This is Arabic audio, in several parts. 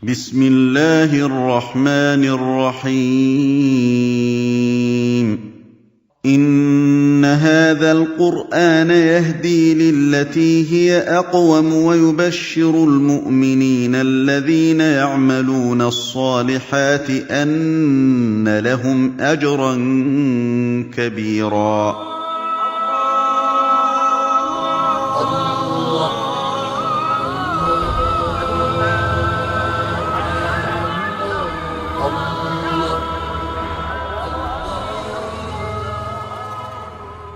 بسم الله الرحمن الرحيم إن هذا القرآن يهدي للتي هي أقوم ويبشر المؤمنين الذين يعملون الصالحات أن لهم أجرا كبيرا.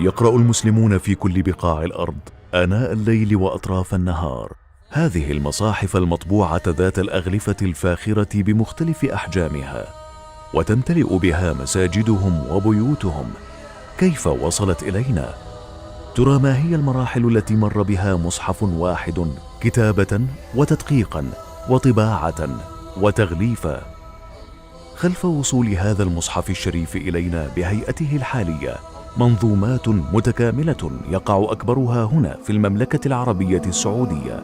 يقرأ المسلمون في كل بقاع الأرض آناء الليل وأطراف النهار هذه المصاحف المطبوعة ذات الأغلفة الفاخرة بمختلف أحجامها، وتمتلئ بها مساجدهم وبيوتهم. كيف وصلت إلينا؟ ترى ما هي المراحل التي مر بها مصحف واحد كتابة وتدقيقا وطباعة وتغليفا؟ خلف وصول هذا المصحف الشريف إلينا بهيئته الحالية منظومات متكاملة يقع أكبرها هنا في المملكة العربية السعودية.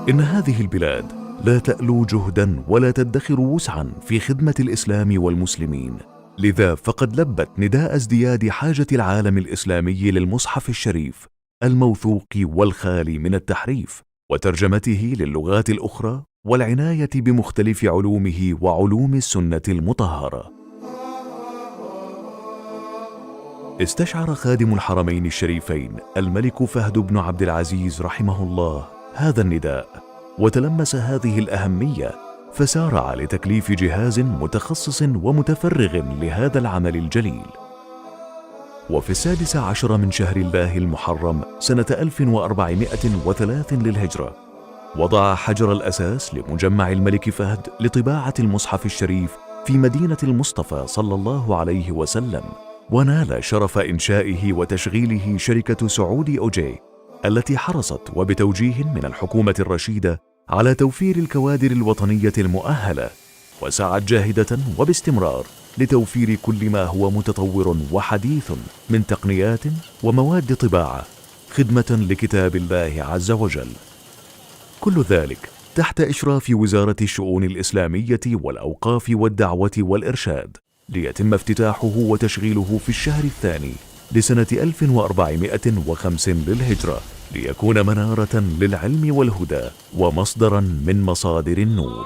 إن هذه البلاد لا تألو جهدا ولا تدخر وسعا في خدمة الإسلام والمسلمين، لذا فقد لبت نداء ازدياد حاجة العالم الإسلامي للمصحف الشريف الموثوق والخالي من التحريف، وترجمته للغات الأخرى، والعناية بمختلف علومه وعلوم السنة المطهرة. استشعر خادم الحرمين الشريفين الملك فهد بن عبد العزيز رحمه الله هذا النداء، وتلمس هذه الأهمية، فسارع لتكليف جهاز متخصص ومتفرغ لهذا العمل الجليل. وفي 16 من شهر الله المحرم سنة 1403 للهجرة وضع حجر الأساس لمجمع الملك فهد لطباعة المصحف الشريف في مدينة المصطفى صلى الله عليه وسلم، ونال شرف إنشائه وتشغيله شركة سعودي أوجي التي حرصت وبتوجيه من الحكومة الرشيدة على توفير الكوادر الوطنية المؤهلة، وسعت جاهدة وباستمرار لتوفير كل ما هو متطور وحديث من تقنيات ومواد طباعة خدمة لكتاب الله عز وجل. كل ذلك تحت إشراف وزارة الشؤون الإسلامية والأوقاف والدعوة والإرشاد، ليتم افتتاحه وتشغيله في الشهر الثاني لسنة 1405 للهجرة، ليكون منارة للعلم والهدى ومصدرا من مصادر النور.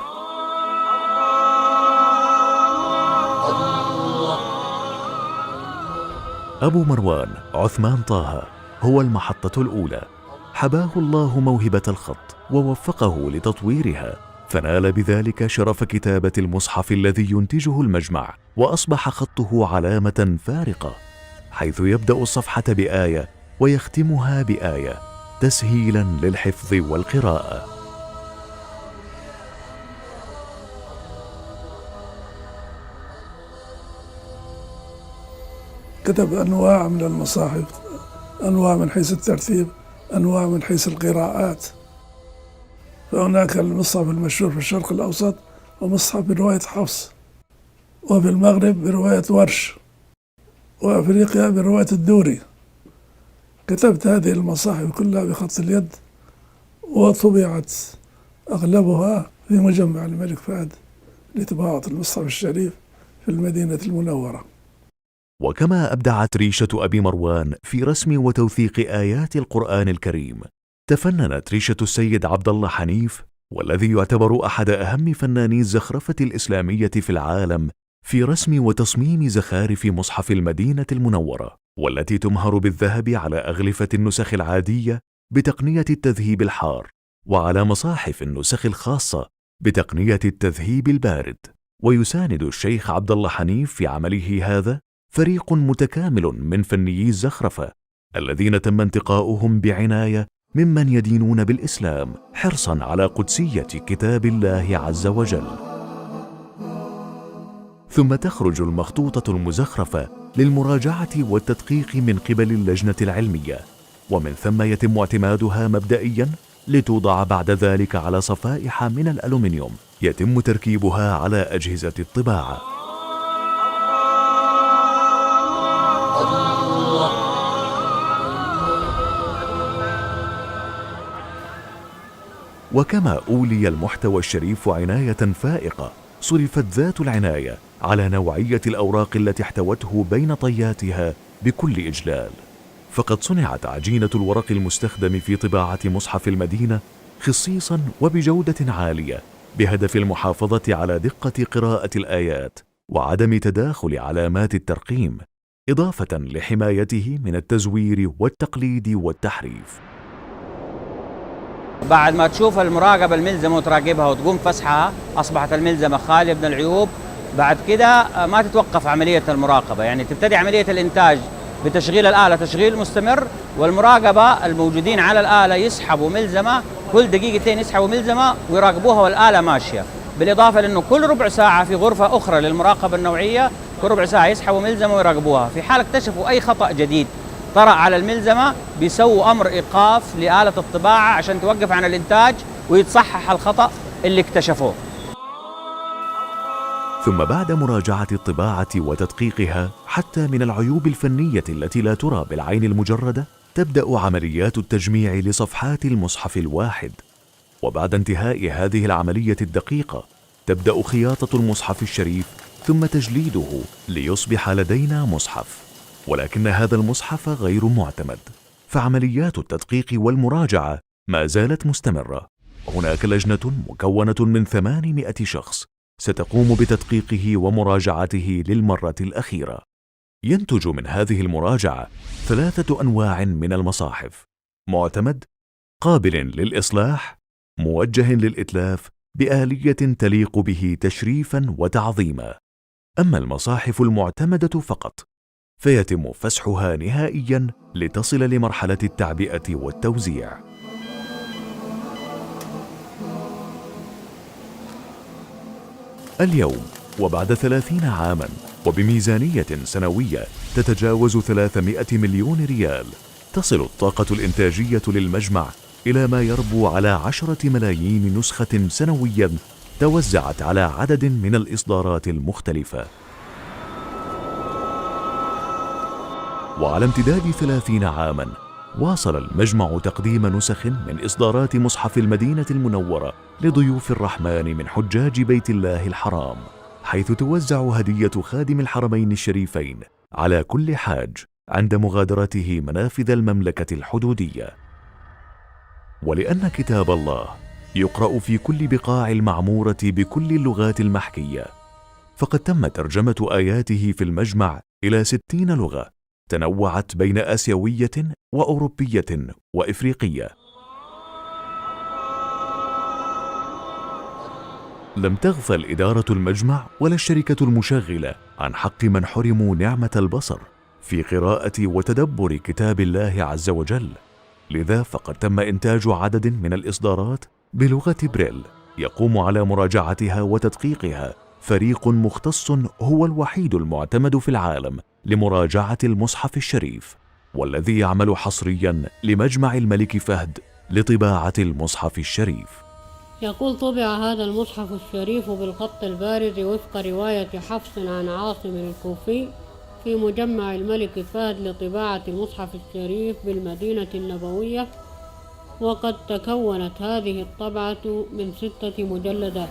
أبو مروان عثمان طه هو المحطة الأولى. حباه الله موهبة الخط ووفقه لتطويرها، فنال بذلك شرف كتابة المصحف الذي ينتجه المجمع، وأصبح خطه علامة فارقة، حيث يبدأ الصفحة بآية ويختمها بآية تسهيلا للحفظ والقراءة. كتب أنواع من المصاحف، أنواع من حيث الترتيب، أنواع من حيث القراءات. فهناك المصحف المشهور في الشرق الأوسط ومصحف برواية حفص، وفي المغرب برواية ورش، وأفريقيا برواية الدوري. كتبت هذه المصاحف كلها بخط اليد، وطبعت أغلبها في مجمع الملك فهد لطباعة المصحف الشريف في المدينة المنورة. وكما أبدعت ريشة أبي مروان في رسم وتوثيق آيات القرآن الكريم، تفننت ريشة السيد عبد الله حنيف، والذي يعتبر أحد أهم فناني الزخرفة الإسلامية في العالم، في رسم وتصميم زخارف مصحف المدينة المنورة، والتي تمهر بالذهب على أغلفة النسخ العادية بتقنية التذهيب الحار، وعلى مصاحف النسخ الخاصة بتقنية التذهيب البارد. ويساند الشيخ عبد الله حنيف في عمله هذا فريق متكامل من فنيي الزخرفة، الذين تم انتقاؤهم بعناية ممن يدينون بالإسلام حرصا على قدسية كتاب الله عز وجل. ثم تخرج المخطوطة المزخرفة للمراجعة والتدقيق من قبل اللجنة العلمية، ومن ثم يتم اعتمادها مبدئيا لتوضع بعد ذلك على صفائح من الألومنيوم يتم تركيبها على أجهزة الطباعة. وكما أولي المحتوى الشريف عناية فائقة، صرفت ذات العناية على نوعية الأوراق التي احتوته بين طياتها بكل إجلال. فقد صنعت عجينة الورق المستخدم في طباعة مصحف المدينة خصيصا وبجودة عالية، بهدف المحافظة على دقة قراءة الآيات وعدم تداخل علامات الترقيم، إضافة لحمايته من التزوير والتقليد والتحريف. بعد ما تشوف المراقبة الملزمة وتراقبها وتقوم فسحها، أصبحت الملزمة خالية من العيوب. بعد كده ما تتوقف عملية المراقبة، يعني تبتدي عملية الإنتاج بتشغيل الآلة تشغيل مستمر، والمراقبة الموجودين على الآلة يسحبوا ملزمة كل دقيقتين، يسحبوا ملزمة ويراقبوها والآلة ماشية. بالإضافة لأنه كل ربع ساعة في غرفة أخرى للمراقبة النوعية، كل ربع ساعة يسحبوا ملزمة ويراقبوها. في حال اكتشفوا أي خطأ جديد طرأ على الملزمة بيسووا أمر إيقاف لآلة الطباعة عشان توقف عن الإنتاج ويتصحح الخطأ اللي اكتشفوه. ثم بعد مراجعة الطباعة وتدقيقها حتى من العيوب الفنية التي لا ترى بالعين المجردة، تبدأ عمليات التجميع لصفحات المصحف الواحد. وبعد انتهاء هذه العملية الدقيقة تبدأ خياطة المصحف الشريف ثم تجليده ليصبح لدينا مصحف. ولكن هذا المصحف غير معتمد، فعمليات التدقيق والمراجعة ما زالت مستمرة. هناك لجنة مكونة من 800 شخص ستقوم بتدقيقه ومراجعته للمرة الأخيرة. ينتج من هذه المراجعة 3 أنواع من المصاحف: معتمد، قابل للإصلاح، موجه للإتلاف بآلية تليق به تشريفا وتعظيما. أما المصاحف المعتمدة فقط فيتم فسحها نهائيا لتصل لمرحلة التعبئة والتوزيع. اليوم وبعد 30 عاما وبميزانية سنوية تتجاوز 300 مليون ريال، تصل الطاقة الإنتاجية للمجمع إلى ما يربو على 10 ملايين نسخة سنويا توزعت على عدد من الإصدارات المختلفة. وعلى امتداد 30 عاما واصل المجمع تقديم نسخ من إصدارات مصحف المدينة المنورة لضيوف الرحمن من حجاج بيت الله الحرام، حيث توزع هدية خادم الحرمين الشريفين على كل حاج عند مغادرته منافذ المملكة الحدودية. ولأن كتاب الله يقرأ في كل بقاع المعمورة بكل اللغات المحكية، فقد تم ترجمة آياته في المجمع إلى 60 لغة تنوعت بين آسيوية وأوروبية وإفريقية. لم تغفل إدارة المجمع ولا الشركة المشغلة عن حق من حرموا نعمة البصر في قراءة وتدبر كتاب الله عز وجل. لذا فقد تم إنتاج عدد من الإصدارات بلغة بريل يقوم على مراجعتها وتدقيقها فريق مختص هو الوحيد المعتمد في العالم لمراجعة المصحف الشريف، والذي يعمل حصريا لمجمع الملك فهد لطباعة المصحف الشريف. يقول: طبع هذا المصحف الشريف بالخط البارز وفق رواية حفص عن عاصم الكوفي في مجمع الملك فهد لطباعة المصحف الشريف بالمدينة النبوية، وقد تكونت هذه الطبعة من 6 مجلدات.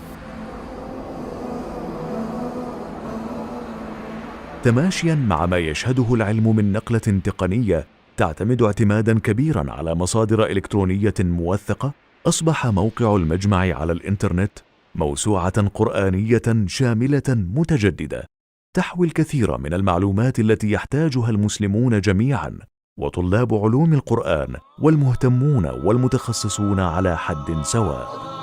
تماشيا مع ما يشهده العلم من نقلة تقنية تعتمد اعتمادا كبيرا على مصادر إلكترونية موثقة، أصبح موقع المجمع على الإنترنت موسوعة قرآنية شاملة متجددة تحوي الكثير من المعلومات التي يحتاجها المسلمون جميعا، وطلاب علوم القرآن والمهتمون والمتخصصون على حد سواء.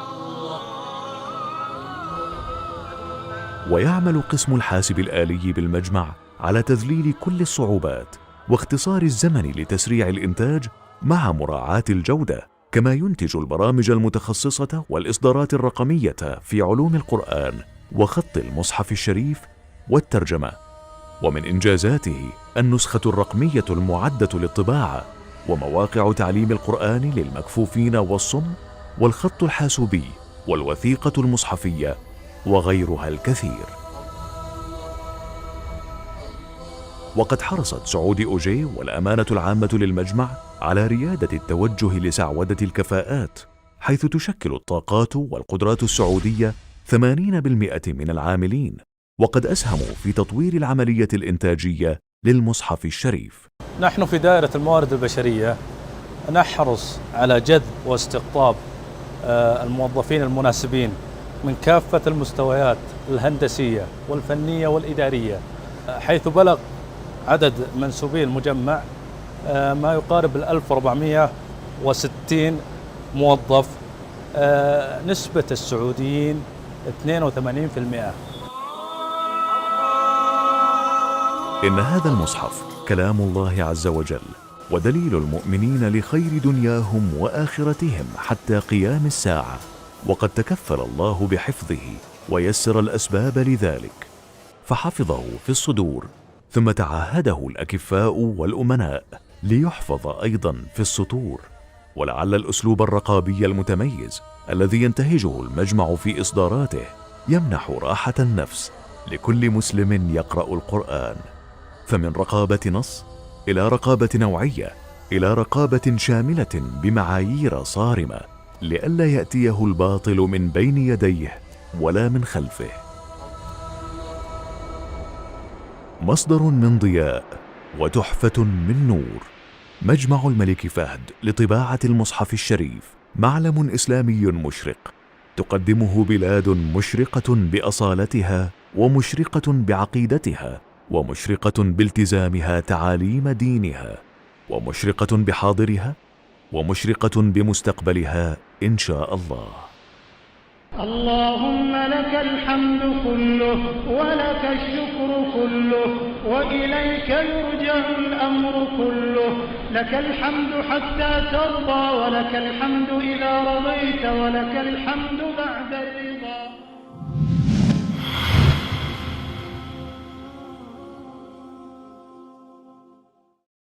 ويعمل قسم الحاسب الآلي بالمجمع على تذليل كل الصعوبات واختصار الزمن لتسريع الإنتاج مع مراعاة الجودة، كما ينتج البرامج المتخصصة والإصدارات الرقمية في علوم القرآن وخط المصحف الشريف والترجمة. ومن إنجازاته النسخة الرقمية المعدة للطباعة، ومواقع تعليم القرآن للمكفوفين والصم، والخط الحاسوبي، والوثيقة المصحفية، وغيرها الكثير. وقد حرصت سعود أوجي والأمانة العامة للمجمع على ريادة التوجه لسعودة الكفاءات، حيث تشكل الطاقات والقدرات السعودية 80% من العاملين، وقد أسهموا في تطوير العملية الإنتاجية للمصحف الشريف. نحن في دائرة الموارد البشرية نحرص على جذب واستقطاب الموظفين المناسبين من كافة المستويات الهندسية والفنية والإدارية، حيث بلغ عدد منسوبي المجمع ما يقارب 1460 موظف. نسبة السعوديين 82%. إن هذا المصحف كلام الله عز وجل، ودليل المؤمنين لخير دنياهم وآخرتهم حتى قيام الساعة، وقد تكفل الله بحفظه ويسر الأسباب لذلك، فحفظه في الصدور، ثم تعاهده الأكفاء والأمناء ليحفظ أيضا في السطور. ولعل الأسلوب الرقابي المتميز الذي ينتهجه المجمع في إصداراته يمنح راحة النفس لكل مسلم يقرأ القرآن، فمن رقابة نص إلى رقابة نوعية إلى رقابة شاملة بمعايير صارمة، لئلا يأتيه الباطل من بين يديه ولا من خلفه. مصدر من ضياء وتحفة من نور. مجمع الملك فهد لطباعة المصحف الشريف معلم إسلامي مشرق تقدمه بلاد مشرقة بأصالتها، ومشرقة بعقيدتها، ومشرقة بالتزامها تعاليم دينها، ومشرقة بحاضرها، ومشرقة بمستقبلها إن شاء الله. اللهم لك الحمد كله ولك الشكر كله وإليك يرجع الأمر كله. لك الحمد حتى ترضى ولك الحمد إذا رضيت ولك الحمد بعد الرضا.